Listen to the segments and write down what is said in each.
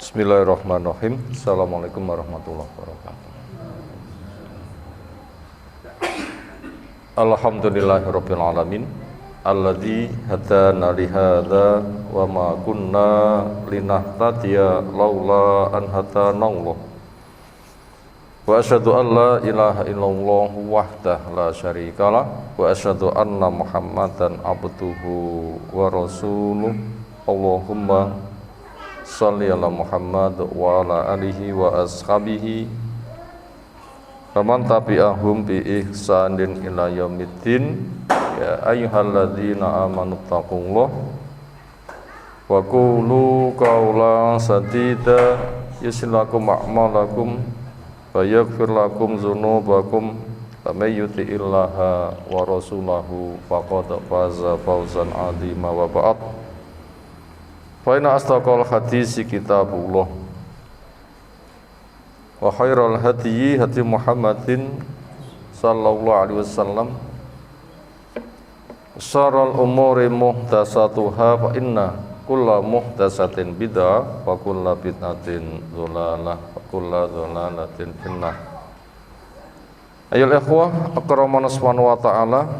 Bismillahirrahmanirrahim. Assalamualaikum warahmatullahi wabarakatuh. Alhamdulillahirabbil alamin alladzi hadana li hadza wa ma kunna linahtadiya laula an hadana Allah. Wa asyhadu an la ilaha illallah wahdahu la syarikalah wa asyhadu anna Muhammadan abduhu wa rasuluh. Allahumma shalli ala Muhammad wa ala alihi wa ashabihi wa man tabi'ahum bi ihsanin ila yaumiddin. Ya ayyuhalladzina amanu taqullaha wa qulu qawlan sadida yuslih lakum a'malakum wa yaghfir lakum dzunubakum wa may yuti'illaha wa rasulahu faqad faza fawzan 'azima wa ba'd. Fa inna asdaqal hadisi kitabullah wa khairal hadyi hadi Muhammadin sallallahu alaihi wasallam, syarrul umuri muhdatsatuha fa inna kulla muhdatsatin bid'ah wa kulla bid'atin dhalalah wa kulla dhalalatin finnar. Ayyuhal ikhwah akramana subhanahu wa ta'ala,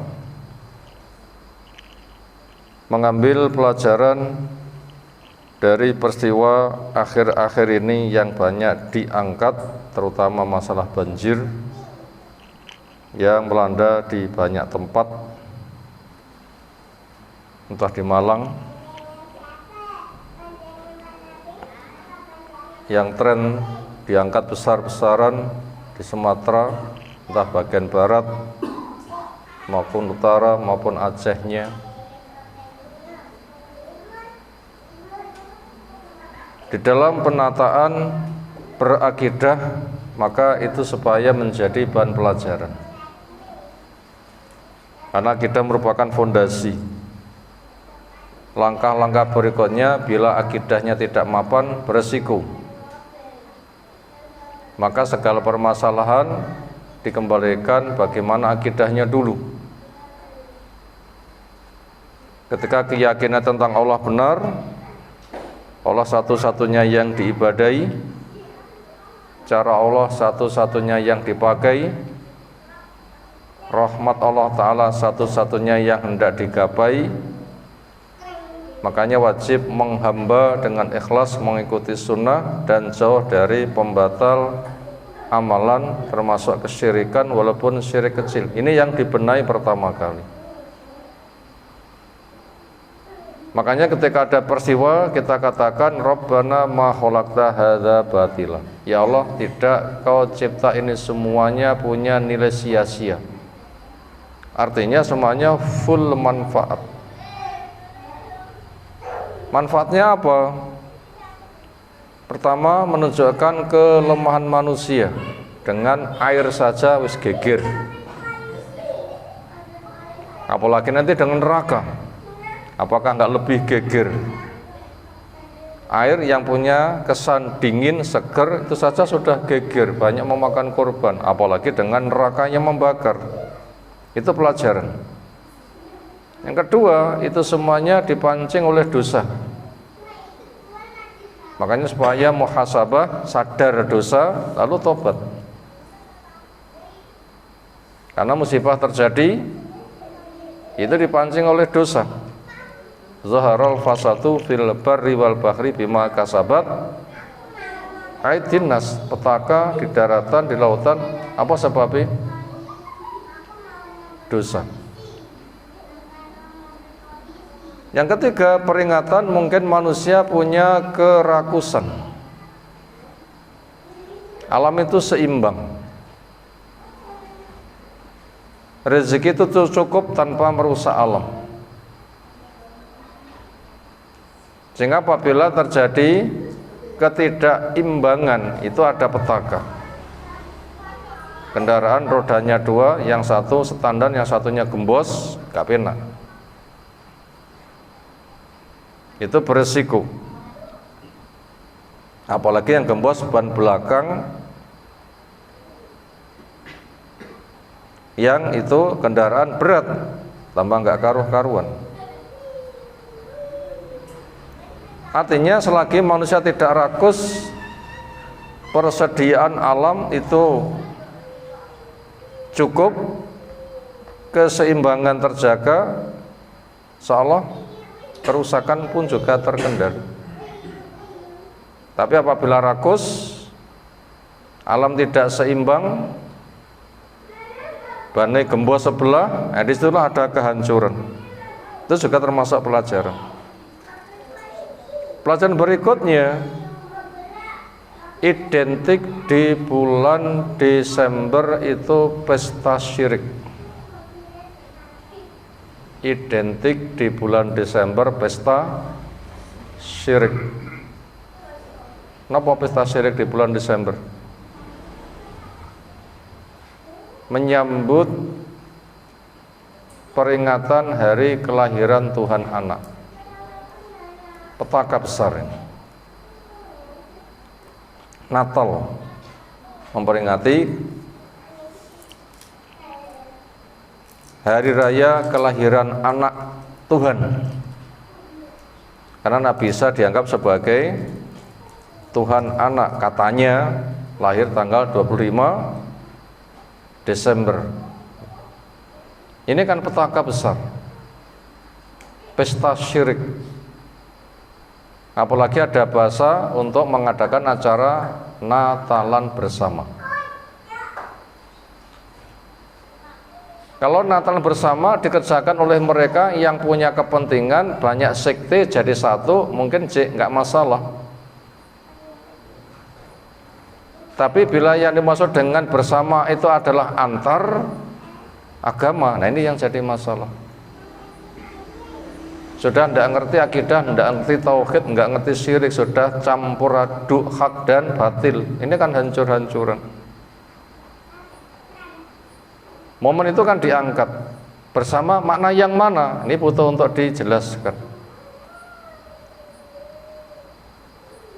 mengambil pelajaran dari peristiwa akhir-akhir ini yang banyak diangkat, terutama masalah banjir yang melanda di banyak tempat, entah di Malang yang tren diangkat besar-besaran, di Sumatera, entah bagian barat maupun utara maupun Acehnya. Di dalam penataan berakidah, maka itu supaya menjadi bahan pelajaran, karena akidah merupakan fondasi. Langkah-langkah berikutnya bila akidahnya tidak mapan, beresiko, maka segala permasalahan dikembalikan bagaimana akidahnya dulu. Ketika keyakinan tentang Allah benar, Allah satu-satunya yang diibadai, cara Allah satu-satunya yang dipakai, rahmat Allah Ta'ala satu-satunya yang hendak digapai, makanya wajib menghamba dengan ikhlas mengikuti sunnah dan jauh dari pembatal amalan termasuk kesyirikan walaupun syirik kecil. Ini yang dibenahi pertama kali. Makanya ketika ada peristiwa kita katakan Rabbana ma khalaqta hadza batila. Ya Allah, tidak kau cipta ini semuanya punya nilai sia-sia. Artinya semuanya full manfaat. Manfaatnya apa? Pertama, menunjukkan kelemahan manusia. Dengan air saja wis geger, apalagi nanti dengan neraka. Apakah enggak lebih geger? Air yang punya kesan dingin, seger, itu saja sudah geger, banyak memakan korban, apalagi dengan nerakanya membakar. Itu pelajaran. Yang kedua, itu semuanya dipancing oleh dosa. Makanya supaya muhasabah, sadar dosa, lalu tobat. Karena musibah terjadi, itu dipancing oleh dosa. Zaharal fasadu fil barri wal bahri bima kasabat aydin nas. Petaka di daratan, di lautan, apa sebabnya? Dosa. Yang ketiga, peringatan mungkin manusia punya kerakusan. Alam itu seimbang. Rezeki itu cukup tanpa merusak alam. Sehingga apabila terjadi ketidakimbangan, itu ada petaka. Kendaraan rodanya dua, yang satu standar, yang satunya gembos, gak penak. Itu beresiko. Apalagi yang gembos ban belakang, yang itu kendaraan berat, tambah gak karuh-karuan. Artinya selagi manusia tidak rakus, persediaan alam itu cukup, keseimbangan terjaga, seolah kerusakan pun juga terkendali. Tapi apabila rakus, alam tidak seimbang, banai gembos sebelah, disitulah ada kehancuran. Itu juga termasuk pelajaran. Pelajaran berikutnya, identik di bulan Desember itu pesta syirik. Identik di bulan Desember pesta syirik. Kenapa pesta syirik di bulan Desember? Menyambut peringatan hari kelahiran Tuhan Anak. Petaka besar ini. Natal memperingati hari raya kelahiran anak Tuhan, karena Nabi Isa dianggap sebagai Tuhan anak, katanya lahir tanggal 25 Desember. Ini kan petaka besar, pesta syirik. Apalagi ada bahasa untuk mengadakan acara Natalan bersama. Kalau Natalan bersama dikerjakan oleh mereka yang punya kepentingan banyak sekte jadi satu, mungkin nggak masalah. Tapi bila yang dimaksud dengan bersama itu adalah antar agama, nah ini yang jadi masalah. Sudah tidak ngerti akidah, tidak ngerti tauhid, tidak ngerti syirik, sudah campur aduk hak dan batil. Ini kan hancur-hancuran. Momen itu kan diangkat bersama, makna yang mana? Ini butuh untuk dijelaskan.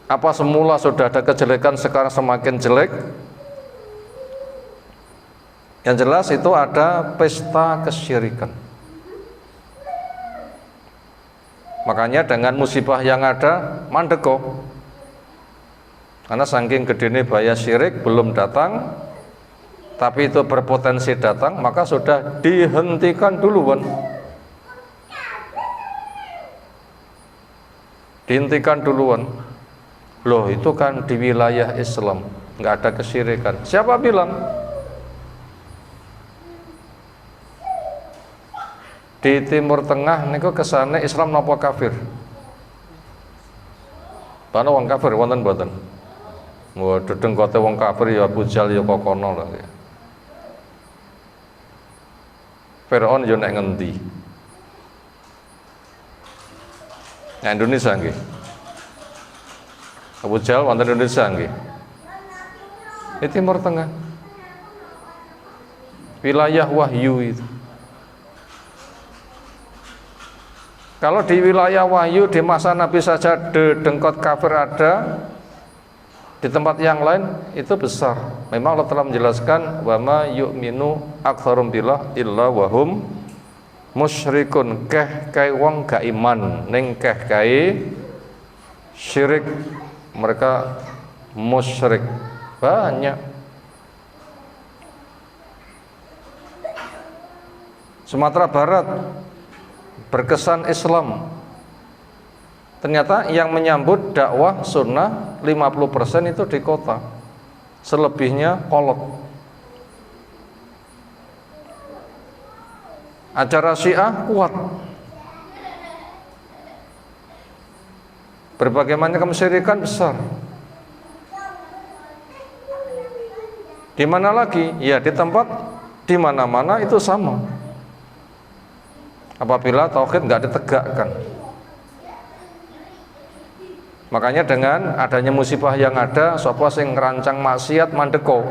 Apa semula sudah ada kejelekan, sekarang semakin jelek? Yang jelas itu ada pesta kesyirikan. Makanya dengan musibah yang ada, mandeko. Karena saking gedene bahaya syirik belum datang, tapi itu berpotensi datang, maka sudah dihentikan duluan. Dihentikan duluan. Loh, itu kan di wilayah Islam, nggak ada kesyirikan. Siapa bilang? Di Timur Tengah niku kesane Islam napa kafir? Pana wong kafir wonten mboten? Wah, dedeng kote wong kafir ya Abu Jahal ya kokono lah ya. Firaun yo nek ngendi? Nah, Indonesia nggih. Abu Jahal wonten Indonesia nggih. Di Timur Tengah. Wilayah wahyu itu. Kalau di wilayah wahyu di masa Nabi saja dengkot kafir ada, di tempat yang lain itu besar. Memang Allah telah menjelaskan wa ma yu'minu aktsarum billah illa wahum musyrikun. Keh wong gak iman ning keh syirik, mereka musyrik banyak. Sumatera Barat berkesan Islam, ternyata yang menyambut dakwah sunnah 50% itu di kota, selebihnya kolot. Acara Syiah kuat, berbagai macam kesyirikan besar. Di mana lagi? Ya di tempat, di mana-mana itu sama. Apabila tauhid nggak ditegakkan, makanya dengan adanya musibah yang ada, sapa sing ngerancang maksiat mandeko.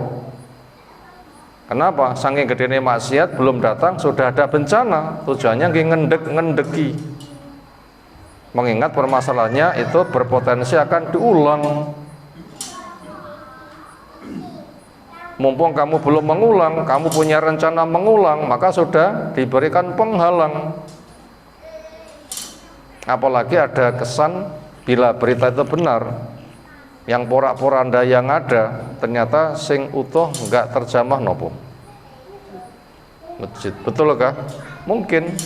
Kenapa? Saking gedene maksiat belum datang sudah ada bencana, tujuannya ngendeki. Mengingat permasalahannya itu berpotensi akan diulang. Mumpung kamu belum mengulang, kamu punya rencana mengulang, maka sudah diberikan penghalang. Apalagi ada kesan Bila berita itu benar, yang porak-poranda yang ada ternyata sing utuh enggak terjamah nopo masjid, betul kah? Mungkin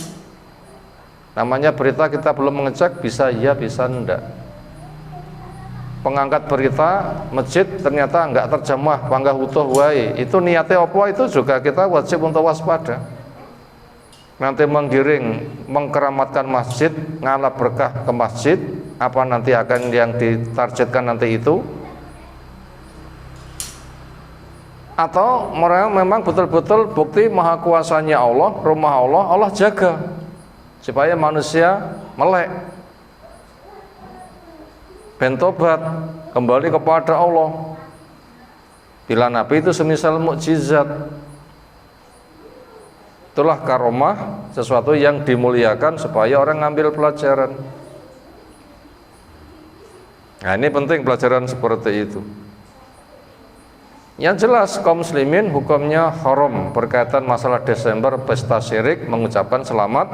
namanya berita kita belum mengecek, bisa iya bisa enggak. Pengangkat berita masjid ternyata enggak terjemah, panggah utuh wae, itu niatnya apa, itu juga kita wajib untuk waspada. Nanti menggiring, mengkeramatkan masjid, ngalap berkah ke masjid, apa nanti akan yang ditargetkan nanti itu, atau memang betul-betul bukti maha kuasanya Allah, rumah Allah, Allah jaga supaya manusia melek, bentobat, kembali kepada Allah. Bila Nabi itu semisal mukjizat, itulah karomah, sesuatu yang dimuliakan supaya orang ngambil pelajaran. Nah, ini penting pelajaran seperti itu. Yang jelas kaum muslimin hukumnya haram berkaitan masalah Desember pesta syirik mengucapkan selamat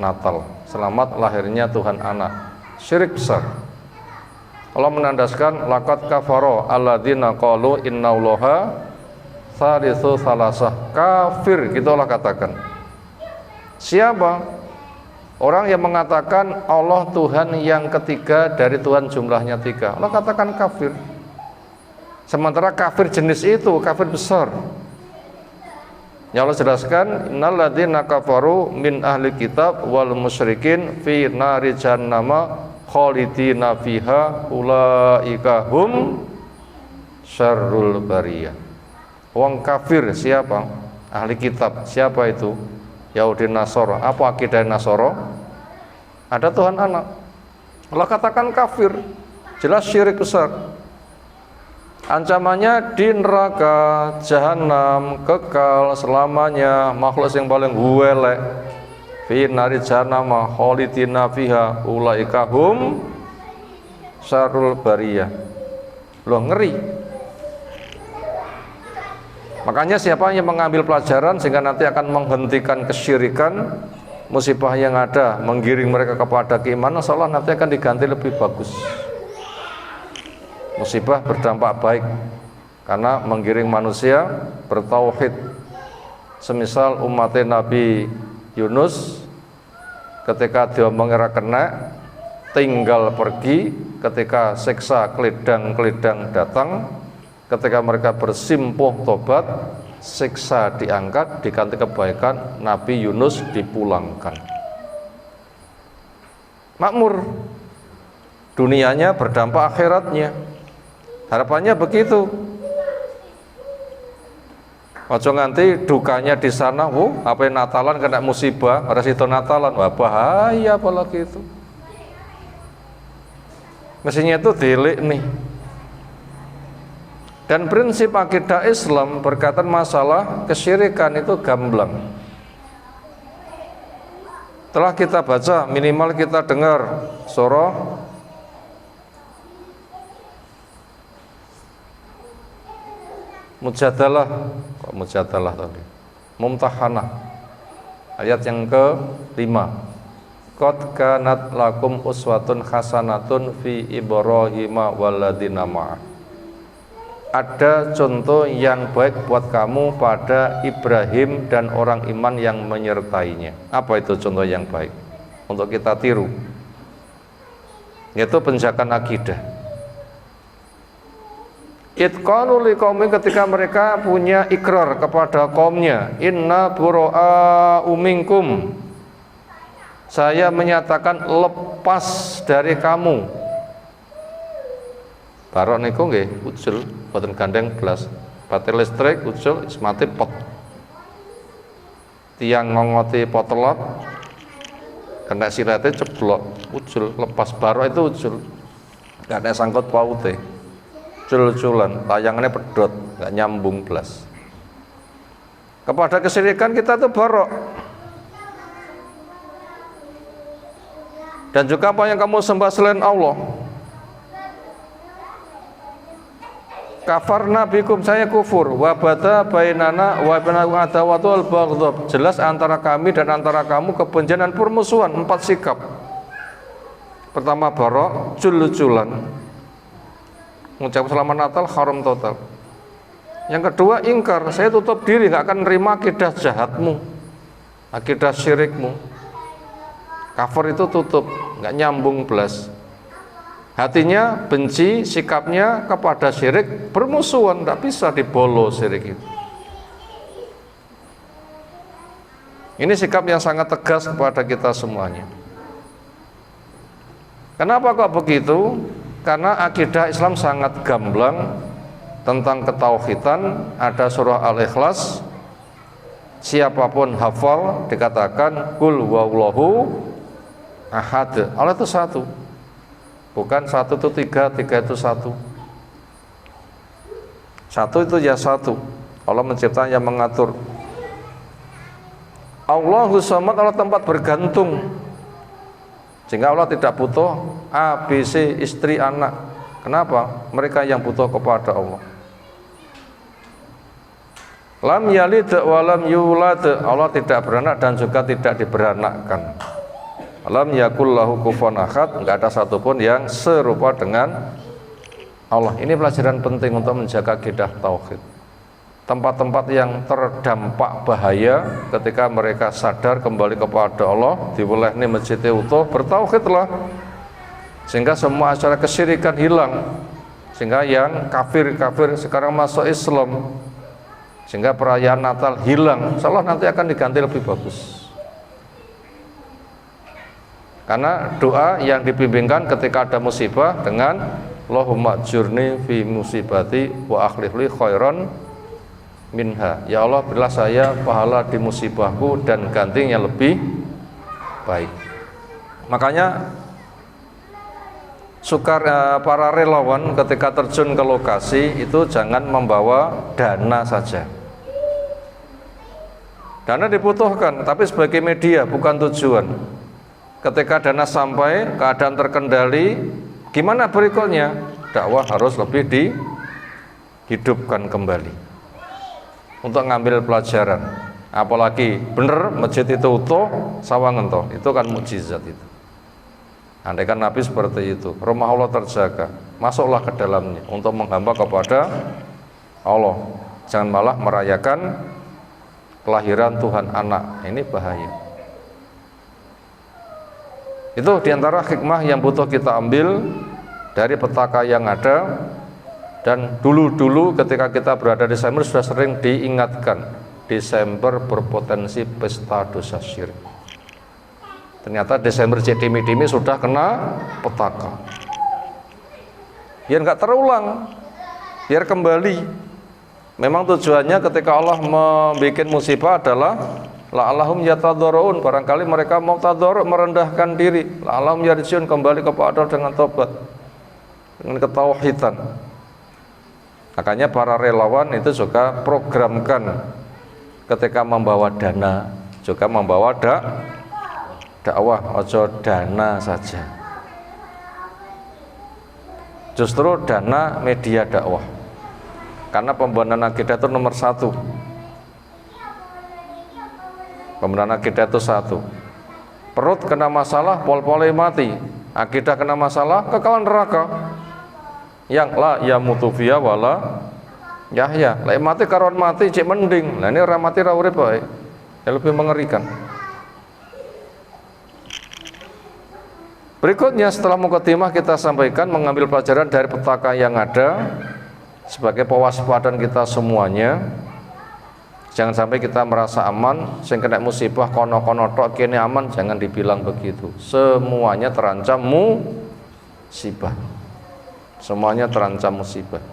Natal, selamat lahirnya Tuhan anak. Syirik besar. Allah menandaskan laqad kafara alladzina qalu innallaha tsalitsu salasah. Kafir, gitu Allah katakan. Siapa? Orang yang mengatakan Allah Tuhan yang ketiga dari Tuhan jumlahnya 3. Allah katakan kafir. Sementara kafir jenis itu kafir besar. Ya Allah jelaskan, innal ladzina kafaru min ahli kitab wal musyrikin fi nari jahannama khalidina fiha ulaika hum syarrul bariyah. Wong kafir siapa? Ahli kitab. Siapa itu? Yahudi Nasoro. Apa akidah Nasoro? Ada Tuhan anak. Allah katakan kafir. Jelas syirik besar. Ancamannya di neraka jahanam, kekal selamanya, makhluk yang paling huwelek. Fi nari jahannama khalidina fiha ulaika hum syarrul bariyah. Loh, ngeri. Makanya siapa yang mengambil pelajaran sehingga nanti akan menghentikan kesyirikan, musibah yang ada, menggiring mereka kepada keimanan, insya Allah nanti akan diganti lebih bagus. Musibah berdampak baik karena menggiring manusia bertauhid. Semisal umat Nabi Yunus ketika diomongi ra kena, tinggal pergi ketika siksa keledang-keledang datang. Ketika mereka bersimpuh tobat, siksa diangkat, diganti kebaikan, Nabi Yunus dipulangkan. Makmur, dunianya berdampak akhiratnya. Harapannya begitu. Ojo nganti dukanya di sana, apa Natalan kena musibah, resito Natalan, wah bahaya apalagi itu. Mestinya itu delik nih. Dan prinsip akidah Islam berkaitan masalah kesyirikan itu gamblang. Telah kita baca, minimal kita dengar surah Mujadalah, kok Mujadalah tadi? Mumtahanah. Ayat yang ke-5. Qad kanat lakum uswatun hasanatun fi Ibrahim walladzina ma'ah. Ada contoh yang baik buat kamu pada Ibrahim dan orang iman yang menyertainya. Apa itu contoh yang baik untuk kita tiru? Yaitu penjagaan akidah. Itqalu liqaumi, ketika mereka punya ikrar kepada kaumnya, inna bura'u minkum, saya menyatakan lepas dari kamu. Barok niku nggih ucul, boten gandeng blas. Batil listrik ucul mati pot. Tiang ngongoti potelot, kena sirate ceblok, ucul lepas. Barok itu ucul, nggak ada sangkut paute, ucul-uculan, tayangannya pedot, nggak nyambung blas. Kepada kesyirikan kita tuh barok. Dan juga apa yang kamu sembah selain Allah. Kafarna bikum, saya kufur, wabata bainana wa bainakum adawatu wal baghdhab. Jelas antara kami dan antara kamu kebencian dan permusuhan, 4 sikap. Pertama barok, jul-julan. Mengucap selamat Natal haram total. Yang kedua ingkar, saya tutup diri, nggak akan nerima akidah jahatmu, akidah syirikmu. Kafir itu tutup, nggak nyambung belas. Hatinya benci, sikapnya kepada syirik bermusuhan, nggak bisa dibolo syirik itu. Ini sikap yang sangat tegas kepada kita semuanya. Kenapa kok begitu? Karena akidah Islam sangat gamblang tentang ketauhidan. Ada surah Al-Ikhlas, siapapun hafal dikatakan kul wallahu ahad. Allah itu satu, bukan satu itu tiga, tiga itu satu. Satu itu ya satu. Allah menciptakan yang mengatur. Allahu samad, Allah tempat bergantung, sehingga Allah tidak butuh A, B, C, istri, anak. Kenapa? Mereka yang butuh kepada Allah. Lam yalid wa lam yulad, Allah tidak beranak dan juga tidak diberanakkan. Lam yakul lahu kufuwan ahad, enggak ada satupun yang serupa dengan Allah. Ini pelajaran penting untuk menjaga akidah tauhid. Tempat-tempat yang terdampak bahaya ketika mereka sadar kembali kepada Allah, diwelehni masjidnya utuh, bertauhidlah, sehingga semua acara kesyirikan hilang, sehingga yang kafir-kafir sekarang masuk Islam, sehingga perayaan Natal hilang. Insyaallah nanti akan diganti lebih bagus. Karena doa yang dibimbingkan ketika ada musibah dengan Allahumma jurni fi musibati wa akhlif li khairan minha, ya Allah berilah saya pahala di musibahku dan gantinya lebih baik. Makanya para relawan ketika terjun ke lokasi itu jangan membawa dana saja. Dana dibutuhkan, tapi sebagai media, bukan tujuan. Ketika dana sampai, keadaan terkendali, gimana berikutnya? Dakwah harus lebih dihidupkan kembali untuk ngambil pelajaran. Apalagi bener masjid itu utuh, sawangan toh, itu kan mukjizat itu. Andaikan Nabi seperti itu, rumah Allah terjaga, masuklah ke dalamnya untuk menghamba kepada Allah. Jangan malah merayakan kelahiran Tuhan anak, ini bahaya. Itu diantara hikmah yang butuh kita ambil dari petaka yang ada. Dan dulu-dulu ketika kita berada di Desember sudah sering diingatkan, Desember berpotensi pesta dosa syirik. Ternyata Desember dimi-dimi sudah kena petaka. Biar nggak terulang, biar kembali. Memang tujuannya ketika Allah membuat musibah adalah la'allahum yatadharrun, barangkali mereka mau tadharru, merendahkan diri, la'allahum yarjiun, kembali kepada Allah dengan tobat, dengan ketauhidan. Makanya para relawan itu juga programkan ketika membawa dana, juga membawa dakwah, ojo dana saja. Justru dana media dakwah. Karena pembenahan akidah itu nomor satu. Pembenahan akidah itu satu. Perut kena masalah, pol-polnya mati. Akidah kena masalah, kekal neraka. Yang la ya mutufiya wala yahya, lek mati karuan mati cek mending. Nah ini orang mati ra urip bae, yang lebih mengerikan. Berikutnya setelah mukadimah kita sampaikan mengambil pelajaran dari petaka yang ada sebagai pewaspadaan kita semuanya. Jangan sampai kita merasa aman, sing kena musibah kono-kono tok kene aman, jangan dibilang begitu. Semuanya terancam musibah. Semuanya terancam musibah.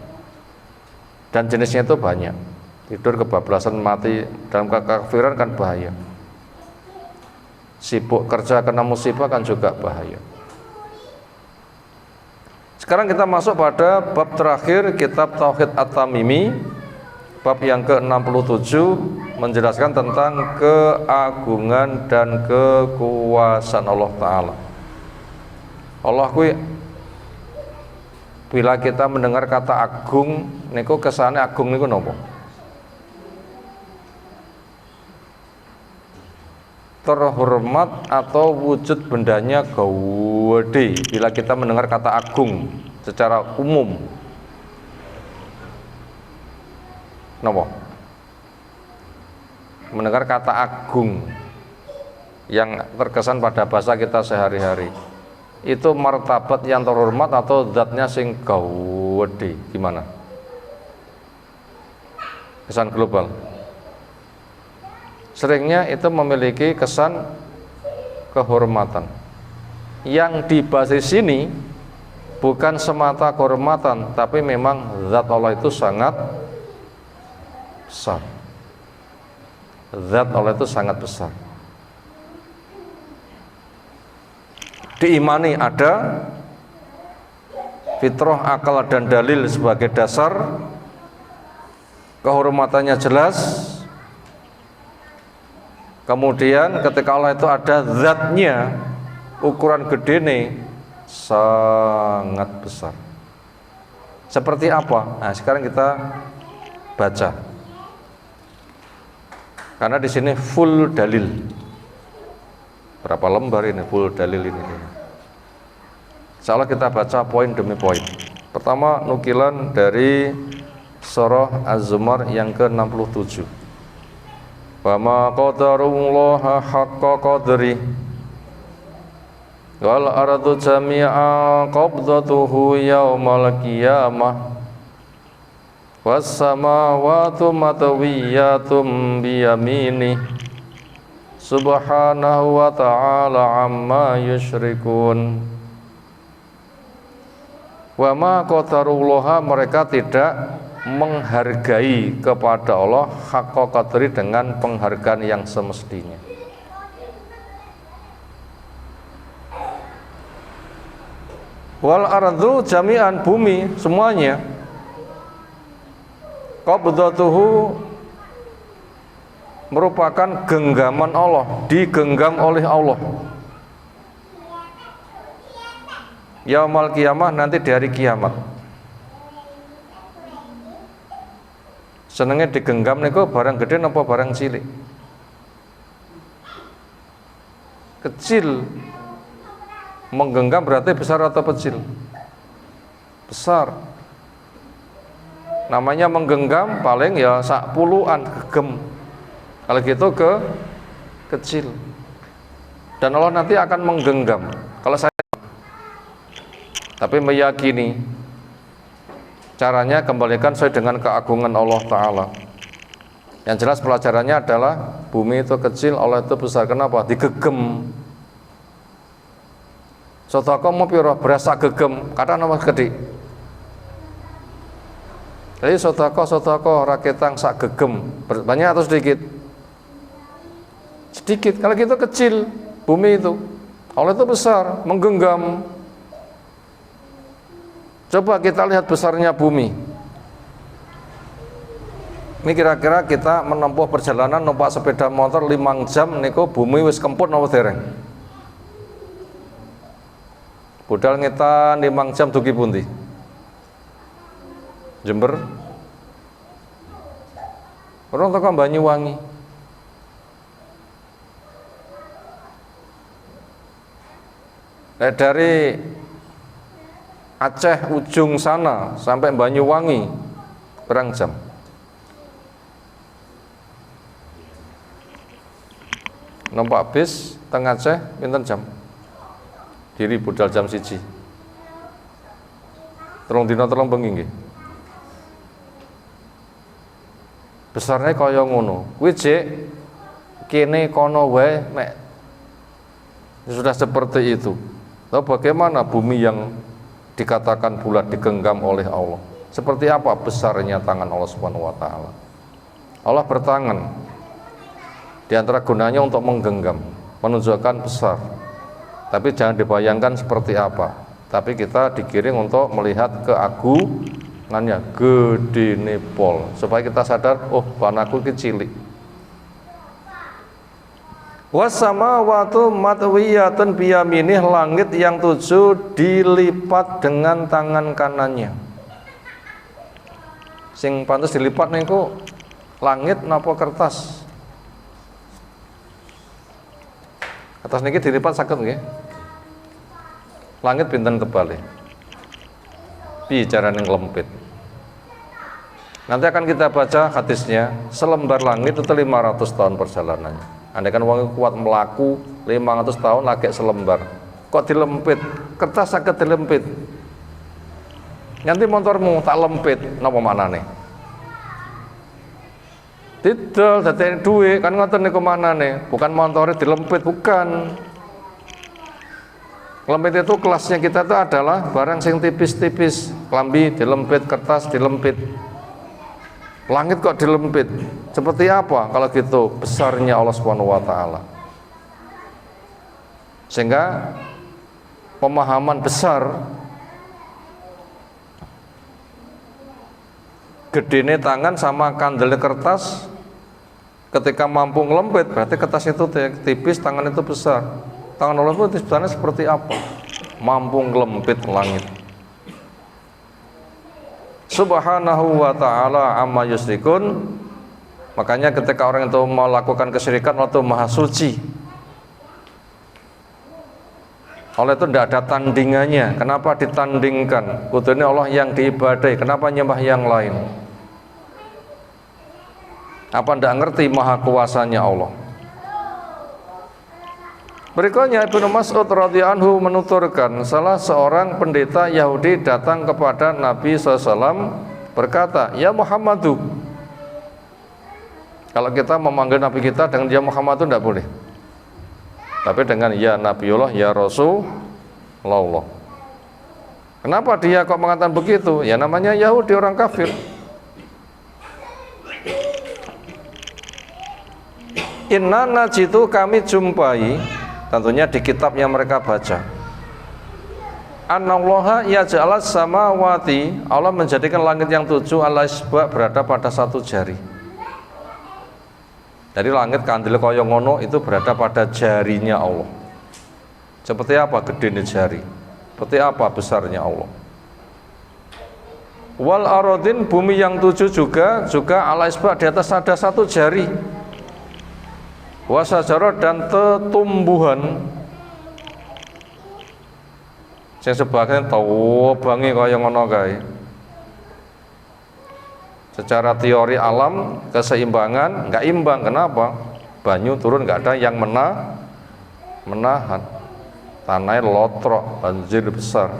Dan jenisnya itu banyak. Tidur kebablasan, mati dalam kekafiran kan bahaya. Sibuk kerja kena musibah kan juga bahaya. Sekarang kita masuk pada bab terakhir kitab Tauhid At-Tamimi, bab yang ke-67, menjelaskan tentang keagungan dan kekuasaan Allah Ta'ala. Allah kuwi, bila kita mendengar kata agung niku kesane agung niku napa? terhormat atau wujud bendanya gede. Bila kita mendengar kata agung secara umum, napa? Mendengar kata agung yang terkesan pada bahasa kita sehari-hari, itu martabat yang terhormat atau zatnya sing gede, gimana? Kesan global. Seringnya itu memiliki kesan kehormatan. Yang dibahas di sini bukan semata kehormatan, tapi memang zat Allah itu sangat besar. Zat Allah itu sangat besar. Diimani ada, fitrah, akal dan dalil sebagai dasar, kehormatannya jelas. Kemudian ketika Allah itu ada zatnya, ukuran gede nih sangat besar. Seperti apa? Nah, sekarang kita baca. Karena di sini full dalil. Berapa lembar ini full dalil ini? Insyaallah kita baca poin demi poin. Pertama, nukilan dari surah Az-Zumar yang ke-67. Wa ma qadarullaha haqqa qadri wal ardu jami'an qabdatuhu yaumal qiyamah was samawati matwiyatum biyamini subhanahu wa ta'ala amma yusyrikun. Wa ma qadarullaha, mereka tidak menghargai kepada Allah haqqa qadri, dengan penghargaan yang semestinya. Wal ardu jami'an, bumi semuanya, qabdatuhu merupakan genggaman Allah, digenggam oleh Allah. Yaumal qiyamah, nanti di hari kiamat. Senengnya digenggam niku barang gede napa barang cilik? Kecil. Menggenggam berarti besar atau kecil? Besar. Namanya menggenggam paling ya sak puluhan gegem. Kalau gitu kecil. Dan Allah nanti akan menggenggam. Kalau saya tapi meyakini caranya kembalikan sesuai dengan keagungan Allah Ta'ala. Yang jelas pelajarannya adalah bumi itu kecil, Allah itu besar. Kenapa? Digegem. Sodako mau piro berasa gegem, kadang nama gede. Jadi sodako raketang sak gegem, banyak atau sedikit? Sedikit. Kalau gitu kecil bumi itu, Allah itu besar, menggenggam. Coba kita lihat besarnya bumi. Ini kira-kira kita menempuh perjalanan numpak sepeda motor 5 jam niku bumi wis kemput napa dereng? Budal ngetan 5 jam dugi pundi? Jember. Orang tekan Banyuwangi. Dari Aceh ujung sana sampai Banyuwangi berang jam. Numpak bis tengah Aceh pinten jam? Diri budal jam 1. Telung dina telung bengi nggih. Besarnya kaya ngono. Kuwi jek kene kono wae mek sudah seperti itu. Lalu bagaimana bumi yang dikatakan bulat digenggam oleh Allah? Seperti apa besarnya tangan Allah Subhanahu wa taala? Allah bertangan. Di antara gunanya untuk menggenggam, menunjukkan besar. Tapi jangan dibayangkan seperti apa. Tapi kita digiring untuk melihat keagungannya, gedene pol, supaya kita sadar, oh panaku kecilik. Wasamawatu matwiyatun biyaminih, langit yang 7 dilipat dengan tangan kanannya. Sing pantes dilipat niku langit napa kertas? Atas niki dilipat saged nggih. Langit pinten kebalik. Piye carane nglempit? Nanti akan kita baca hadisnya, selembar langit itu 500 tahun perjalanannya. Andai kan wong kuat melaku 500 tahun lagi selembar. Kok dilempit? Kertas saged dilempit. Nanti motormu tak lempit, napa maknane? Didol dadi duwe kan ngoten niku maknane, bukan montore dilempit, bukan. Lempit itu kelasnya kita itu adalah barang sing tipis-tipis, klambi dilempit, kertas dilempit. Langit kok dilempit? Seperti apa kalau gitu besarnya Allah Subhanahu wa taala. Sehingga pemahaman besar gedene tangan sama kandel kertas ketika mampu ngelempit berarti kertas itu tipis, tangan itu besar. Tangan Allah itu sebenarnya seperti apa? Mampu ngelempit langit. Subhanahu wa ta'ala amma yusyrikun. Makanya ketika orang itu melakukan kesyirikan waktu maha suci, Allah itu tidak ada tandingannya. Kenapa ditandingkan? Kudune Allah yang diibadai, kenapa nyembah yang lain? Apa tidak ngerti maha kuasanya Allah? Berikutnya Ibnu Mas'ud radhiyallahu anhu menuturkan, salah seorang pendeta Yahudi datang kepada Nabi SAW berkata, ya Muhammadu. Kalau kita memanggil Nabi kita dengan ya Muhammadu tidak boleh, tapi dengan ya Nabiullah, ya Rasulullah. Kenapa dia kok mengatakan begitu? Ya namanya Yahudi, orang kafir. Inna najitu, kami jumpai, tentunya di kitab yang mereka baca, Anallaha yaj'alas samawati, Allah menjadikan langit yang 7 ala isba, berada pada satu jari. Jadi langit kandil kaya ngono itu berada pada jarinya Allah. Seperti apa gedene jari? Seperti apa besarnya Allah? Wal aradin, bumi yang 7 juga ala isba, di atas ada satu jari. Wasajarot, dan tetumbuhan sing sebagian tau bangi kaya ngono kae. Secara teori alam keseimbangan nggak imbang. Kenapa? Banyu turun nggak ada yang menahan. Tanahnya lotrok, banjir besar.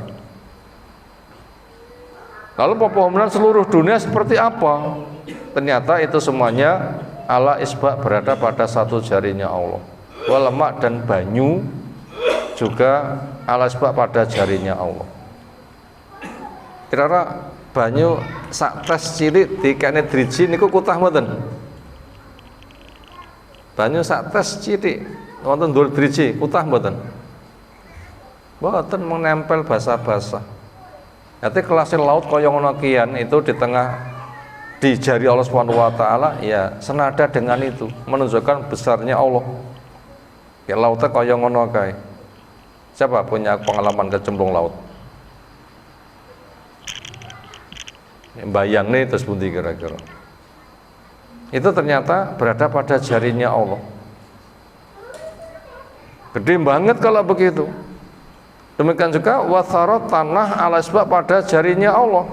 Lalu pepohonan seluruh dunia seperti apa? Ternyata itu semuanya ala isba, berada pada satu jarinya Allah. Lemak dan banyu juga ala isba pada jarinya Allah. Kira-kira banyu sak tes cilik dikene driji niku kutah mboten? Banyu sak tes cilik wonten ndul driji kutah mboten? Mboten, menempel basa-basa. Nanti kelasnya laut kaya ngono kian itu di jari Allah Subhanahu wa taala, ya senada dengan itu menunjukkan besarnya Allah. Ya lautnya kaya ngono kae. Siapa punya pengalaman kecemplung laut? Bayang nih terus pundi kira-kira. Itu ternyata berada pada jarinya Allah. Gede banget kalau begitu. Demikian juga watharat, tanah ala isbab, pada jarinya Allah.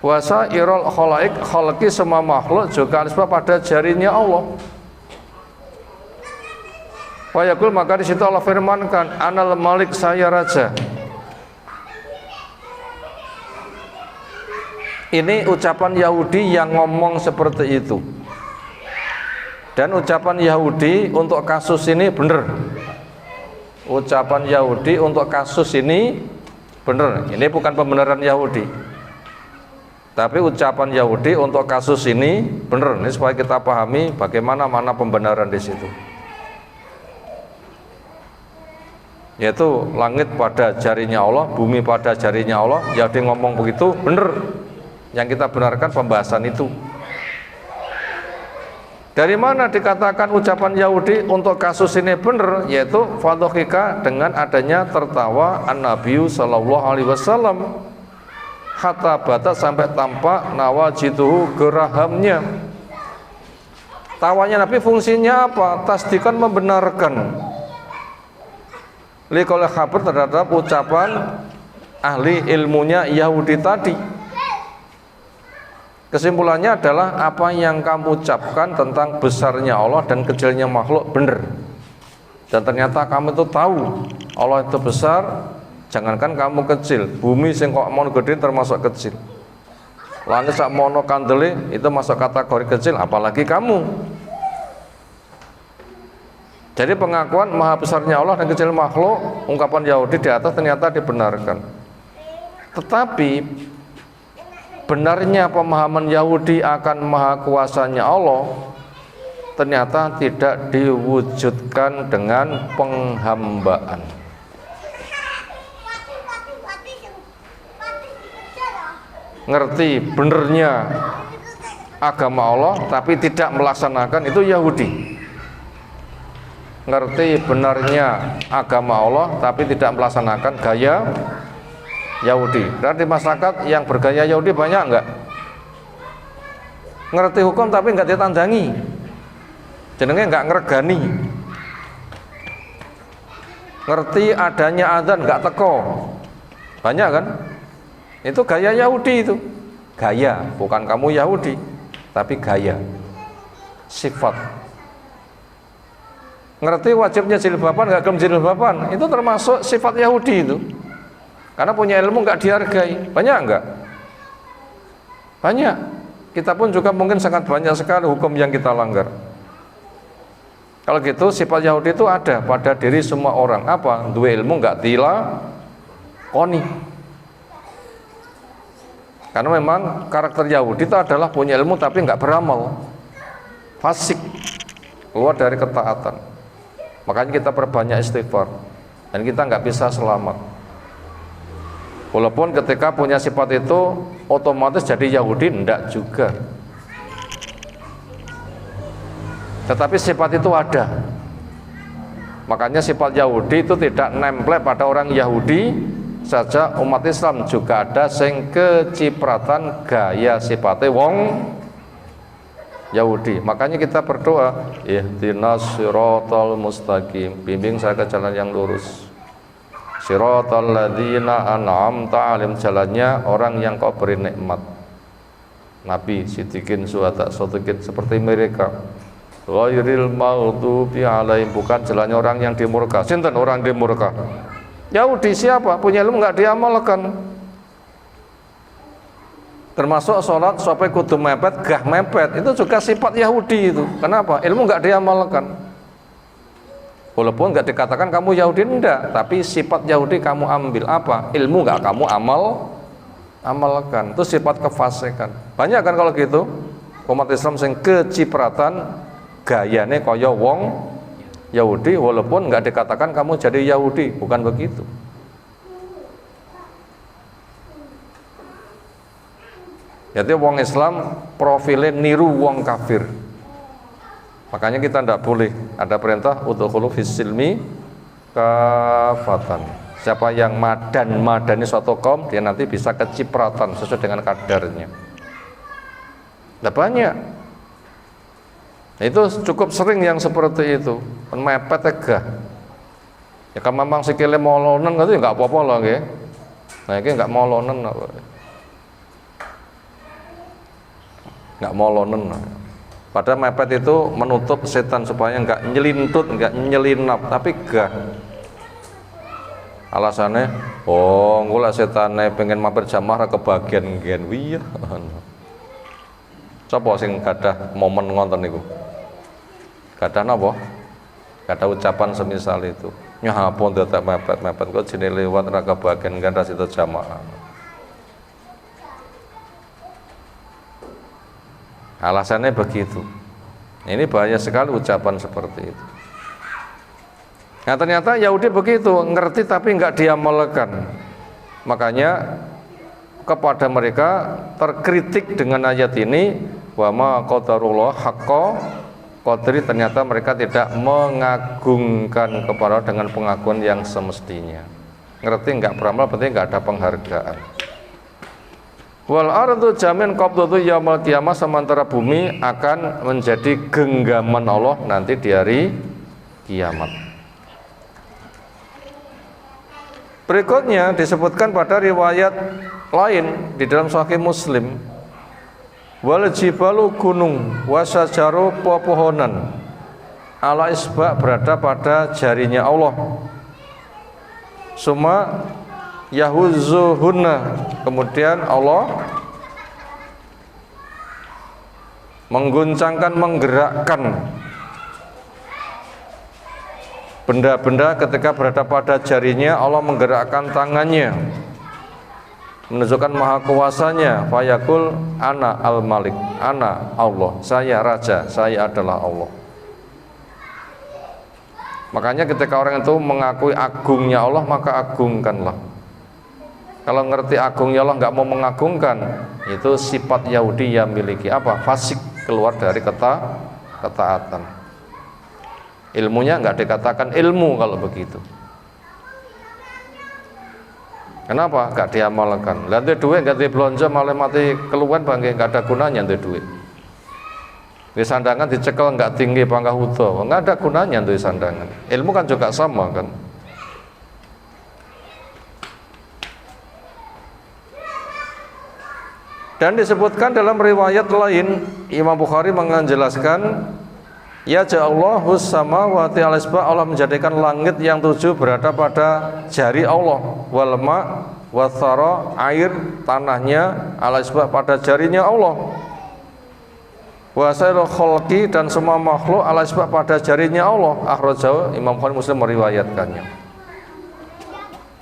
Wasa irol khalaik, khalqi, semua makhluk juga alisbab pada jarinya Allah. Wayakul, maka di situ Allah firmankan, Anal Malik, saya raja. Ini ucapan Yahudi yang ngomong seperti itu. Dan ucapan Yahudi untuk kasus ini benar. Ucapan Yahudi untuk kasus ini benar. Ini bukan pembenaran Yahudi, tapi ucapan Yahudi untuk kasus ini benar. Ini supaya kita pahami bagaimana mana pembenaran di situ. Yaitu langit pada jarinya Allah, bumi pada jarinya Allah. Yahudi ngomong begitu benar. Yang kita benarkan pembahasan itu. Dari mana dikatakan ucapan Yahudi untuk kasus ini benar? Yaitu fadhika, dengan adanya tertawa an-Nabiyu sallallahu alaihi wasallam, hatta bata, sampai tampak nawajituhu, gerahamnya. Tawanya Nabi fungsinya apa? Tasdikan, membenarkan. liqaul khabar terhadap ucapan ahli ilmunya Yahudi tadi. Kesimpulannya adalah apa yang kamu ucapkan tentang besarnya Allah dan kecilnya makhluk benar. Dan ternyata kamu itu tahu Allah itu besar, jangankan kamu kecil, bumi sing kok mau gede termasuk kecil. Langit sak mono kandele itu masuk kategori kecil, apalagi kamu. Jadi pengakuan maha besarnya Allah dan kecil makhluk, ungkapan Yahudi di atas ternyata dibenarkan. Tetapi benarnya pemahaman Yahudi akan maha kuasanya Allah ternyata tidak diwujudkan dengan penghambaan. Ngerti benernya agama Allah tapi tidak melaksanakan, itu Yahudi. Ngerti benarnya agama Allah tapi tidak melaksanakan, gaya Yahudi. Dan di masyarakat yang bergaya Yahudi banyak enggak? Ngerti hukum tapi enggak ditandangi, jenenge enggak ngregani. Ngerti adanya adzan enggak teko, banyak kan? Itu gaya Yahudi itu. Gaya, bukan kamu Yahudi, tapi gaya, sifat. Ngerti wajibnya jilbaban enggak gelem jilbaban, itu termasuk sifat Yahudi itu. Karena punya ilmu enggak dihargai. Banyak enggak? Banyak. Kita pun juga mungkin sangat banyak sekali hukum yang kita langgar. Kalau gitu sifat Yahudi itu ada pada diri semua orang. Apa? Dua ilmu enggak dilakoni. Karena memang karakter Yahudi itu adalah punya ilmu tapi enggak beramal, fasik, keluar dari ketaatan. Makanya kita perbanyak istighfar dan kita enggak bisa selamat. Walaupun ketika punya sifat itu otomatis jadi Yahudi, enggak juga. Tetapi sifat itu ada. Makanya sifat Yahudi itu tidak nempel pada orang Yahudi saja, umat Islam juga ada sing kecipratan gaya sifatnya wong Yahudi. Makanya kita berdoa, ihdinas siratal mustaqim, bimbing saya ke jalan yang lurus. Siratal ladzina an'amta 'alaihim, jalannya orang yang kau beri nikmat. Nabi, sidikin, syuhada, sholihin, seperti mereka. Ghairil maghdubi 'alaihim, bukan jalannya orang yang dimurka. Sinten orang dimurka? Yahudi. Siapa? Punya ilmu enggak diamalkan. Termasuk sholat sampai kudu mepet, gah mepet, itu juga sifat Yahudi itu. Kenapa? Ilmu enggak diamalkan. Walaupun enggak dikatakan kamu Yahudi, enggak, tapi sifat Yahudi kamu ambil. Apa? Ilmu enggak kamu amalkan. Itu sifat kefasikan. Banyak kan kalau gitu umat Islam sing kecipratan gayane kaya wong Yahudi, walaupun enggak dikatakan kamu jadi Yahudi, bukan begitu. Jadi wong Islam profilnya niru wong kafir. Makanya kita tidak boleh, ada perintah udkhulu fis-silmi kafatan. Siapa yang madani suatu kaum, dia nanti bisa kecipratan sesuai dengan kadarnya. Tidak banyak. Itu cukup sering yang seperti itu, mepet tegah. Ya kan memang sikile molonen itu enggak apa-apa lah nggih. Nah iki enggak molonen apa. Enggak molonen. Padahal mepet itu menutup setan supaya enggak nyelintut, enggak nyelinap, tapi gah. Alasannya, oh engko lek setane pengen mampir jamaah kebagian nggen. Wiyah. Coba sing gadah momen ngonten niku. Gadah napa? Gadah ucapan semisal itu. Nyapun dadak mepet-mepet kok jenenge liwat ra kebagian nggen ra sida jamaah. Alasannya begitu. Ini bahaya sekali ucapan seperti itu. Nah ternyata Yahudi begitu, ngerti tapi enggak diamalkan. Makanya kepada mereka terkritik dengan ayat ini, wa ma qadarullah haqqa qadri, ternyata mereka tidak mengagungkan kepada dengan pengakuan yang semestinya. Ngerti enggak beramal berarti enggak ada penghargaan. Wal ardu jamin qabdatu yaumil qiyamah, sementara bumi akan menjadi genggaman Allah nanti di hari kiamat. Berikutnya disebutkan pada riwayat lain di dalam Sahih Muslim, wal jibalu gunung, wasajaru pepohonan, ala isba berada pada jarinya Allah. Suma yahuzuhunna, kemudian Allah mengguncangkan, menggerakkan benda-benda ketika berada pada jarinya. Allah menggerakkan tangannya menunjukkan maha kuasanya. Fayaqul ana al-malik, ana Allah, saya raja, saya adalah Allah. Makanya ketika orang itu mengakui agungnya Allah, maka agungkanlah. Kalau ngerti agungnya Allah nggak mau mengagungkan, itu sifat Yahudi yang miliki apa? Fasik, keluar dari ketaatan. Ilmunya nggak dikatakan ilmu kalau begitu. Kenapa? Gak diamalkan. Lantai duit gak dibelanja, malah mati keluar bangke, gak ada gunanya lantai duit. Di sandangan dicekel nggak tinggi pangkah utuh, nggak ada gunanya untuk sandangan. Ilmu kan juga sama kan. Dan disebutkan dalam riwayat lain, Imam Bukhari menjelaskan, ya ja'allahu samawati al-isba, Allah menjadikan langit yang 7 berada pada jari Allah, wal ma wa thara, air tanahnya, al-isba pada jarinya Allah, wa sairul khalqi, dan semua makhluk al-isba pada jarinya Allah. Akhrajahu, Imam Bukhari Muslim meriwayatkannya.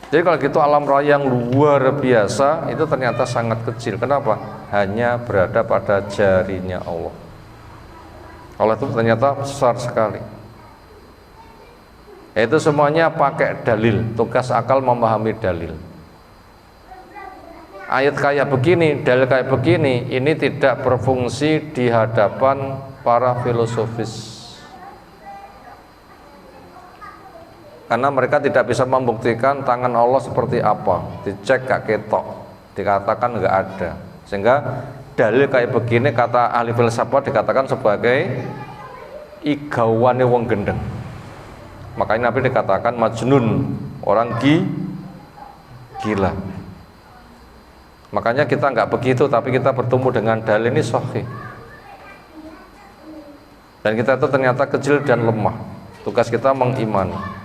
Jadi kalau gitu alam raya yang luar biasa itu ternyata sangat kecil. Kenapa? Hanya berada pada jarinya Allah. Allah itu ternyata besar sekali. Itu semuanya pakai dalil, tugas akal memahami dalil. Ayat kayak begini, dalil kayak begini, ini tidak berfungsi di hadapan para filosofis. Karena mereka tidak bisa membuktikan tangan Allah seperti apa. Dicek gak ketok, dikatakan nggak ada. Sehingga dalil kayak begini, kata ahli filsafat, dikatakan sebagai igawane wong gendeng. Makanya Nabi dikatakan majnun, orang gila. Makanya kita nggak begitu, tapi kita bertemu dengan dalil ini sahih. Dan kita itu ternyata kecil dan lemah. Tugas kita mengimani.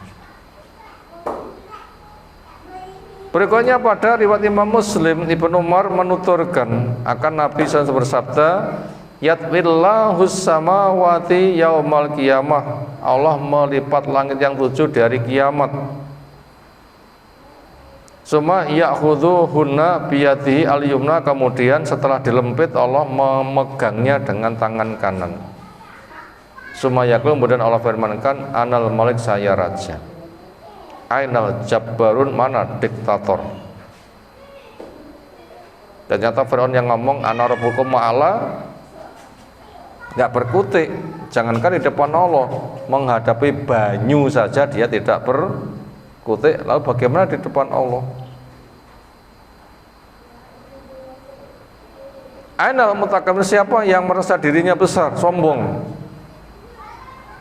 Berikutnya pada riwayat Imam Muslim, Ibnu Umar menuturkan akan Nabi SAW bersabda, yatwillahu samawati yaumal qiyamah, Allah melipat langit yang 7 dari kiamat. Suma ya'khudhuhunna biyadihi al-yumna, kemudian setelah dilempit Allah memegangnya dengan tangan kanan. Suma yaqul, kemudian Allah firmankan, anal malik, saya raja. Ainal jabbarun, mana diktator. Dan nyata Fir'aun yang ngomong ana rabbukum ma'ala, nggak berkutik, jangankan di depan Allah, menghadapi banyu saja dia tidak berkutik, lalu bagaimana di depan Allah? Ainal mutakabbir, siapa yang merasa dirinya besar, sombong,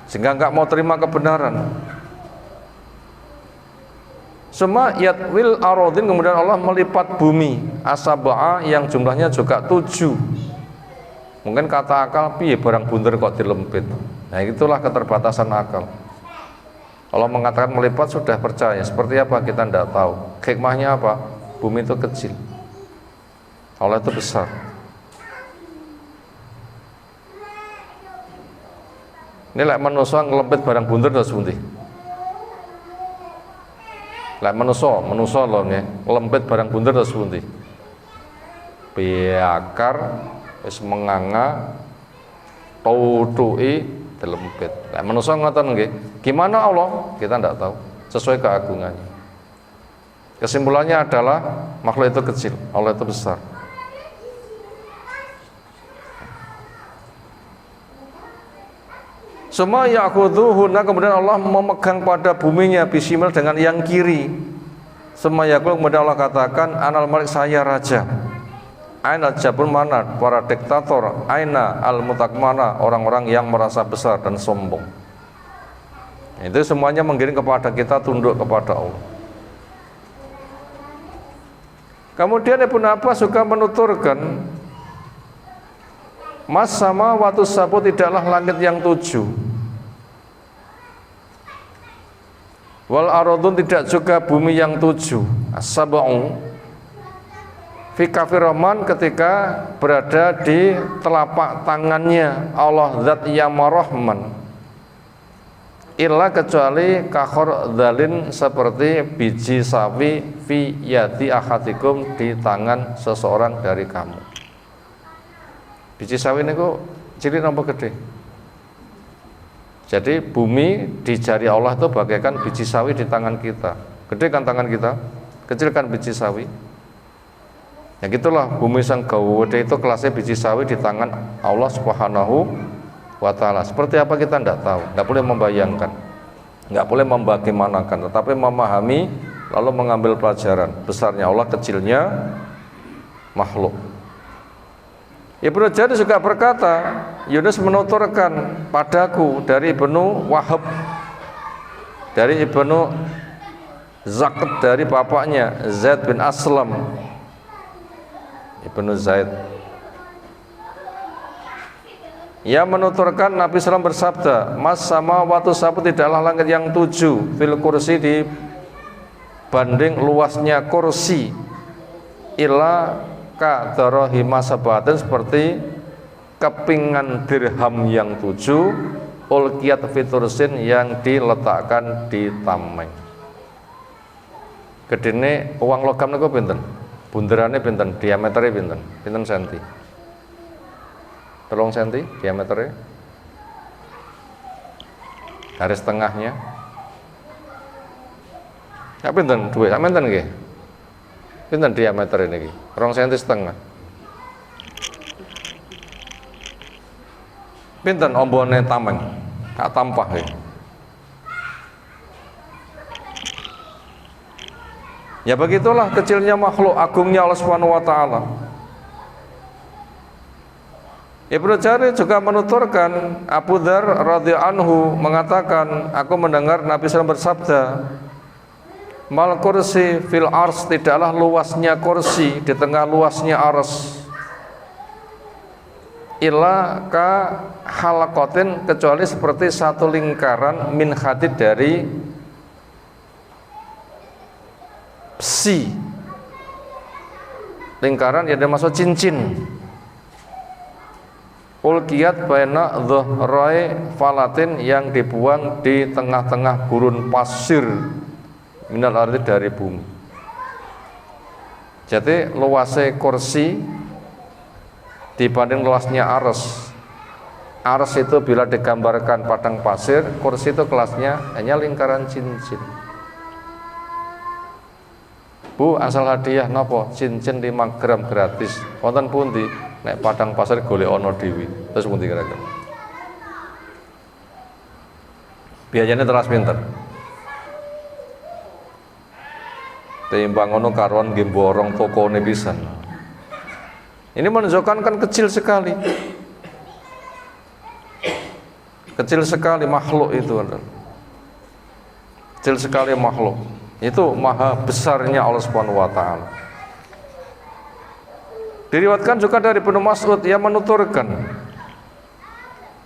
sehingga nggak mau terima kebenaran. Suma yatwil arodin, kemudian Allah melipat bumi asab'a yang jumlahnya juga 7. Mungkin kata akal, piye barang bunder kok dilempit. Nah itulah keterbatasan akal. Allah mengatakan melipat, sudah percaya. Seperti apa kita tidak tahu. Hikmahnya apa? Bumi itu kecil, Allah itu besar. Ini lek manusia ngelempit barang bunder terus pundi? Lek manusia loh nggih, ngelempit barang bunder terus pundi? Biakar wis menganga tutuki dilempit. Lek manusia ngoten nggih. Gimana Allah? Kita tidak tahu. Sesuai keagungannya. Kesimpulannya adalah makhluk itu kecil, Allah itu besar. Semua ya'khudhuhunna, kemudian Allah memegang pada buminya bisimil, dengan yang kiri. Semua yaqul, kemudian Allah katakan anal malik, saya raja. Aina jabun, mana para diktator. Aina al mutak, mana orang-orang yang merasa besar dan sombong. Itu semuanya menggiring kepada kita tunduk kepada Allah. Kemudian Ibnu Abbas juga menuturkan, mas sama watu sabu tidaklah langit yang 7, wal aradun tidak juga bumi yang 7, as-sab'u fi kafir rahman ketika berada di telapak tangannya Allah zat yang marahman, illa kecuali kakhor dzalin seperti biji sawi fi yadi ahadikum di tangan seseorang dari kamu. Biji sawi niku cilik napa gede? Jadi bumi di jari Allah itu bagaikan biji sawi di tangan kita. Gede kan tangan kita? Kecil kan biji sawi? Ya gitulah bumi sang gede itu kelasnya biji sawi di tangan Allah Subhanahu wa ta'ala. Seperti apa kita tidak tahu, tidak boleh membayangkan, nggak boleh membagaimanakan, tetapi memahami lalu mengambil pelajaran besarnya Allah, kecilnya makhluk. Ibnu Jarir juga berkata, Yunus menuturkan padaku dari Ibnu Wahab, dari Ibnu Zakat, dari bapaknya Zaid bin Aslam, Ibnu Zaid, ia menuturkan Nabi SAW bersabda, mas sama watu sabu tidaklah langit yang 7 fil kursi dibanding luasnya kursi, illa ka darahima sabatin seperti kepingan dirham yang 7 ulqiyat fitursin yang diletakkan di tameng. Gedene uang logam niku pinten? Bunderane pinten? Diameternya pinten? Pinten senti? 3 senti diameternya, garis tengahnya ya pinten duwe sak menten nggih, pinten diameter ini 2,5 senti, pinten ombone tameng tak tampah nggih. Ya begitulah kecilnya makhluk, agungnya Allah Subhanahu wa ta'ala. Ibnu Jarir juga menuturkan, Abu Dzar radhiyallahu anhu mengatakan, aku mendengar Nabi SAW bersabda, mal kursi fil ars, tidaklah luasnya kursi di tengah luasnya ars, illa ka halaqatin, kecuali seperti satu lingkaran, min hadid, dari besi, lingkaran yang dimaksud cincin, ulqiyat baina dhuhrai falatin, yang dibuang di tengah-tengah gurun pasir, minal ardi, dari bumi. Jadi luasnya kursi dibanding luasnya aras. Aras itu bila digambarkan padang pasir, kursi itu kelasnya hanya lingkaran cincin. Bu, asal hadiah nopo? Cincin 5 gram gratis. Wonten pundi? Nek padang pasir golek ono dewi. Terus pundi kira-kira? Biayanya teras pinter. Timbang ono karuan nggih borong tokone pisan. Ini menunjukkan kan kecil sekali. Kecil sekali makhluk itu. Kecil sekali makhluk. Itu maha besarnya Allah Subhanahu wa ta'ala. Diriwayatkan juga dari Ibnu Mas'ud, ia menuturkan,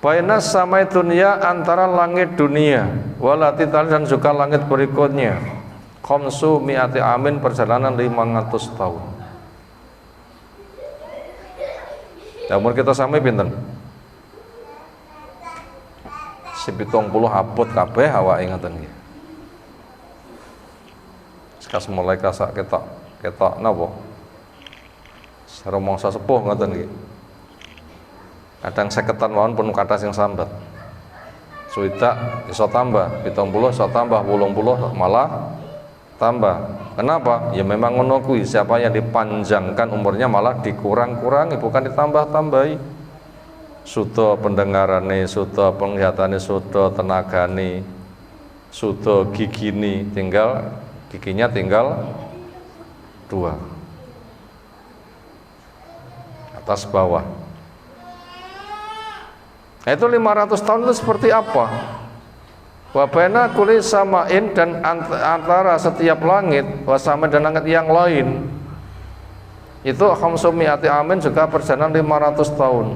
baina samai dunia, antara langit dunia, walati tali, dan juga langit berikutnya, khamsu mi'ati amin, perjalanan 500 tahun. Namun kita sampai pinten? 70 abot kabeh awake ngoten nggih. Kas mulai kasak ketok napa? Sareng mangsa sepuh ngoten nggih. Kadang 50-an mawon pun kathah sing sambat. Suwidak iso tambah, 70 iso tambah, 80 malah tambah. Kenapa? Ya memang ngono kuwi, siapa yang dipanjangkan umurnya malah dikurang-kurangi, bukan ditambah-tambahi. Suda pendengarane, suda penglihatane, suda tenagane, suda gigine, giginya tinggal 2, atas bawah. Nah, itu 500 tahun itu seperti apa? Wabena kuli samain, dan antara setiap langit, wasama dan langit yang lain, itu khamsumi'ati amin juga perjalanan 500 tahun.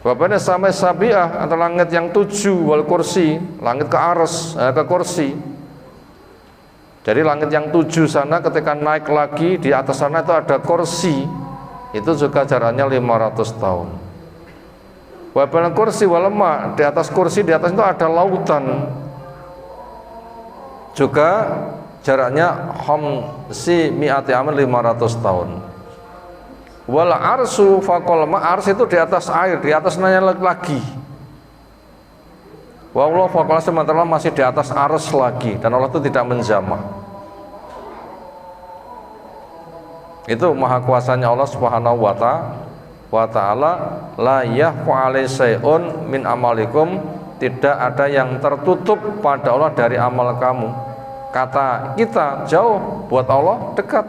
Bapaknya sampai sabiah atau langit yang 7 wal kursi, langit ke arsy, ke kursi. Jadi langit yang 7 sana ketika naik lagi di atas sana itu ada kursi, itu juga jaraknya 500 tahun. Wabal kursi walema, di atas kursi di atas itu ada lautan, juga jaraknya khamsumi'ati amin 500 tahun. Wal arsu faqal ma, ars itu di atas air, di atas nanya lagi. Wa Allah faqal, sementara masih di atas ars lagi, dan Allah itu tidak menjamah. Itu maha kuasanya Allah Subhanahu wa ta'ala. La yahfa alaihi syai'un min amalikum, tidak ada yang tertutup pada Allah dari amal kamu. Kata kita jauh, buat Allah dekat.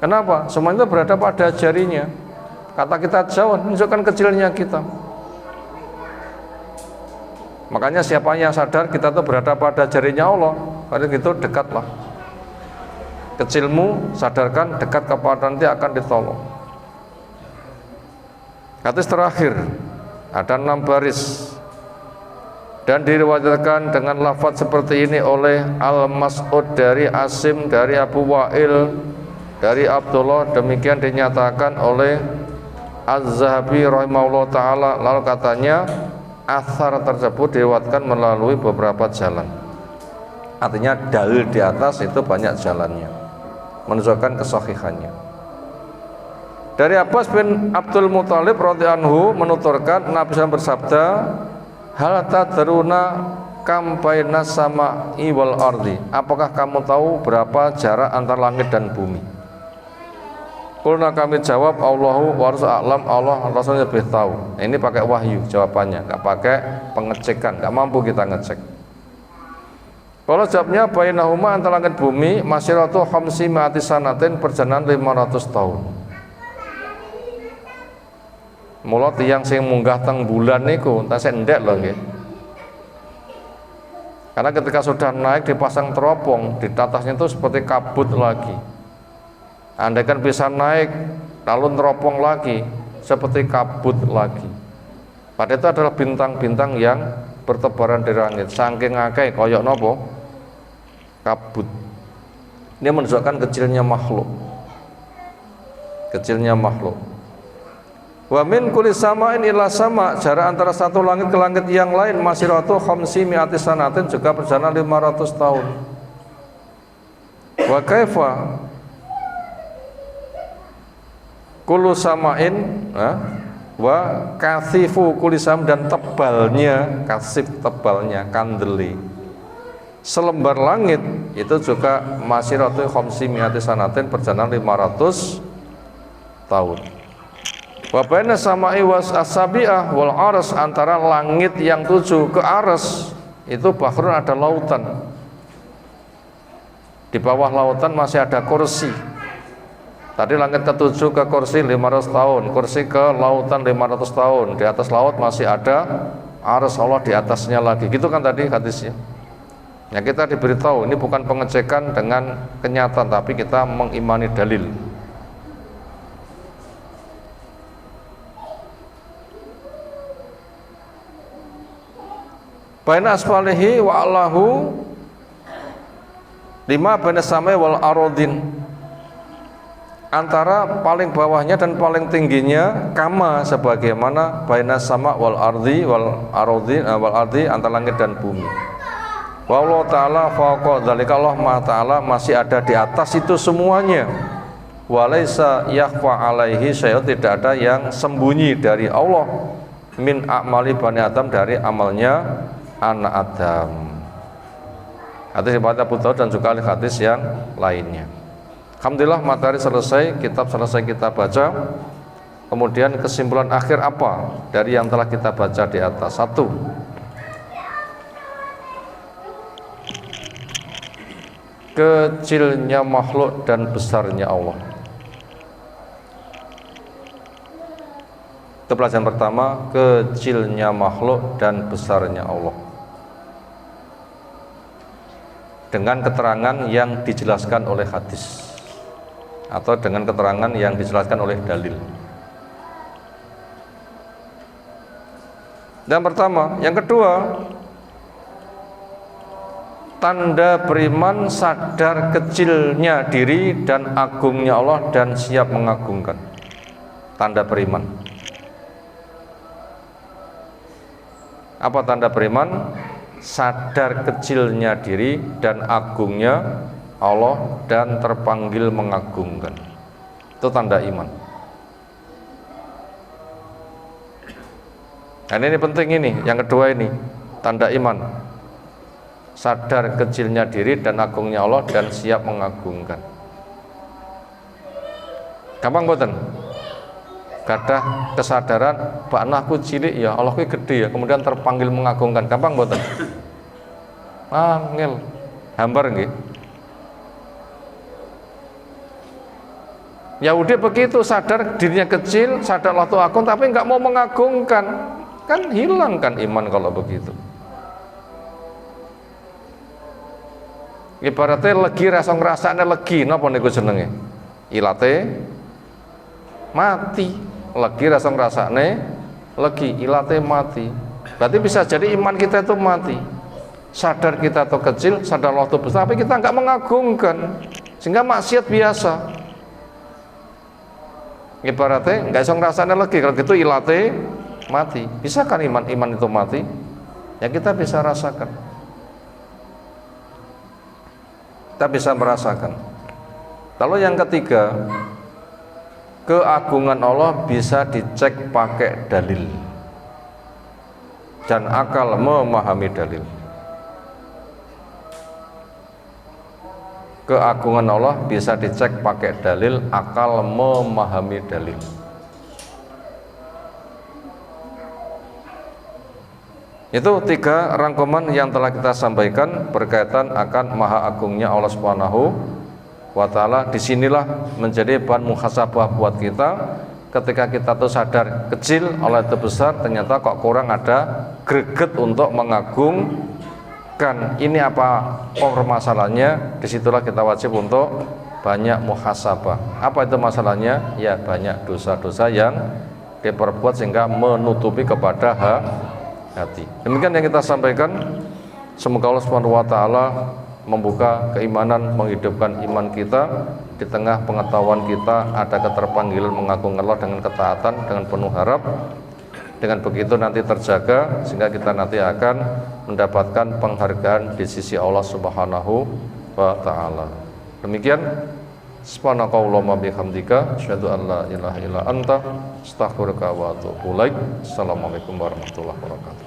Kenapa? Semua itu berada pada jarinya. Kata kita jauh, menunjukkan kecilnya kita. Makanya siapa yang sadar kita itu berada pada jarinya Allah, pada gitu dekatlah. Kecilmu sadarkan, dekat kepada, nanti akan ditolong. Hadis terakhir ada 6 baris dan diriwayatkan dengan lafaz seperti ini oleh Al-Mas'ud dari Asim, dari Abu Wa'il, dari Abdullah, demikian dinyatakan oleh Az-Zahabi rahimahullah ta'ala. Lalu katanya athar tersebut diriwayatkan melalui beberapa jalan, artinya dalil di atas itu banyak jalannya, menunjukkan kesahihannya. Dari Abbas bin Abdul Muthalib radhiyallahu anhu menuturkan Nabi SAW bersabda, hal tadruna kam bainas sama'i wal ardi, apakah kamu tahu berapa jarak antara langit dan bumi? Kulna, kami jawab, Allahu wa rasul a'lam, Allah Rasulnya lebih tahu. Nah, ini pakai wahyu jawabannya, nggak pakai pengecekan, nggak mampu kita ngecek. Kalau jawabnya bainahuma, antara langit bumi, masyiratu khamsumi'ati sanatin, perjalanan 500 tahun. Mula tiyang sing munggah teng bulan niku tasih endek lho nggih. Karena ketika sudah naik dipasang teropong, di atasnya itu seperti kabut lagi. Andai kan bisa naik lalu teropong lagi, seperti kabut lagi. Padahal itu adalah bintang-bintang yang bertebaran di langit. Saking akeh koyok nopo? Kabut. Ini menunjukkan kecilnya makhluk. Kecilnya makhluk. Wa min kulli sama'in ila sama', jarak antara satu langit ke langit yang lain masiratu khamsumi'ati sanatin, juga perjalanan 500 tahun. Wa kaifa kullu sama'in wa kathifu kulli sam, dan tebalnya, kasif tebalnya, kandeli selembar langit itu juga masiratu khamsumi'ati sanatin, perjalanan 500 tahun. Wa baina sama'i was asabi'ah wal arsy, antara langit yang 7 ke arsy itu bahrun, ada lautan. Di bawah lautan masih ada kursi. Tadi langit ke-7 ke kursi 500 tahun, kursi ke lautan 500 tahun. Di atas laut masih ada arsy Allah di atasnya lagi. Gitu kan tadi hadisnya. Ya, kita diberitahu ini bukan pengecekan dengan kenyataan, tapi kita mengimani dalil. Baina asfalihi wa Allahu lima baina samai wal arodin, antara paling bawahnya dan paling tingginya kama, sebagaimana baina sama wal ardi wal arodin wal ardi, antara langit dan bumi. Wa Allah ta'ala fawqa dzalika, Allah Maha Ta'ala masih ada di atas itu semuanya. Walaisa yakhfa alaihi syai'un, tidak ada yang sembunyi dari Allah min a'mali bani Adam, dari amalnya anak Adam. Hadis riwayat Abu Daud dan juga hadis yang lainnya. Alhamdulillah materi selesai, kitab selesai kita baca. Kemudian kesimpulan akhir apa dari yang telah kita baca di atas? 1. Kecilnya makhluk dan besarnya Allah. Itu pelajaran pertama, kecilnya makhluk dan besarnya Allah. dengan keterangan yang dijelaskan oleh hadis atau dengan keterangan yang dijelaskan oleh dalil. Yang pertama, yang kedua, tanda beriman sadar kecilnya diri dan agungnya Allah dan siap mengagungkan. Tanda beriman. Apa tanda beriman? Sadar kecilnya diri dan agungnya Allah dan terpanggil mengagungkan. Itu tanda iman. Dan ini penting ini, yang kedua ini, tanda iman. Sadar kecilnya diri dan agungnya Allah dan siap mengagungkan. Gampang mboten? Gadah kesadaran bakna aku cilik ya, Allah ku gede ya, kemudian terpanggil mengagungkan. Gampang mboten? Angel, hambar nggih. Yahudi begitu, sadar dirinya kecil, sadar Allah itu agung, tapi nggak mau mengagungkan. Kan hilang kan iman kalau begitu. Ibaratnya legi rasa ngrasane legi, napa niku jenenge? Ilate mati. Legi rasa ngrasane legi, ilate mati. Berarti bisa jadi iman kita itu mati. Sadar kita itu kecil, sadar Allah itu besar, tapi kita nggak mengagungkan, sehingga maksiat biasa. Ibaratnya nggak bisa ngrasane legi, kalau gitu ilate mati. Bisa kan iman itu mati? Ya kita bisa rasakan. Kita bisa merasakan. Lalu yang ketiga, keagungan Allah bisa dicek pakai dalil dan akal memahami dalil. Keagungan Allah bisa dicek pakai dalil, akal memahami dalil. Itu tiga rangkuman yang telah kita sampaikan berkaitan akan maha agungnya Allah Subhanahu wa ta'ala. Disinilah menjadi bahan muhasabah buat kita. Ketika kita tuh sadar kecil, Allah itu besar, ternyata kok kurang ada greget untuk mengagungkan. Ini apa permasalahannya? Disitulah kita wajib untuk banyak muhasabah. Apa itu masalahnya? Ya banyak dosa-dosa yang diperbuat sehingga menutupi kepada hati. Demikian yang kita sampaikan. Semoga Allah Subhanahu wa ta'ala membuka keimanan, menghidupkan iman kita di tengah pengetahuan kita ada keterpanggilan mengagungkan Allah dengan ketaatan, dengan penuh harap. Dengan begitu nanti terjaga sehingga kita nanti akan mendapatkan penghargaan di sisi Allah Subhanahu wa ta'ala. Demikian, subhanakallahumma bihamdika asyhadu an la ilaha illa anta astaghfiruka wa atubu ilaik. Assalamualaikum warahmatullahi wabarakatuh.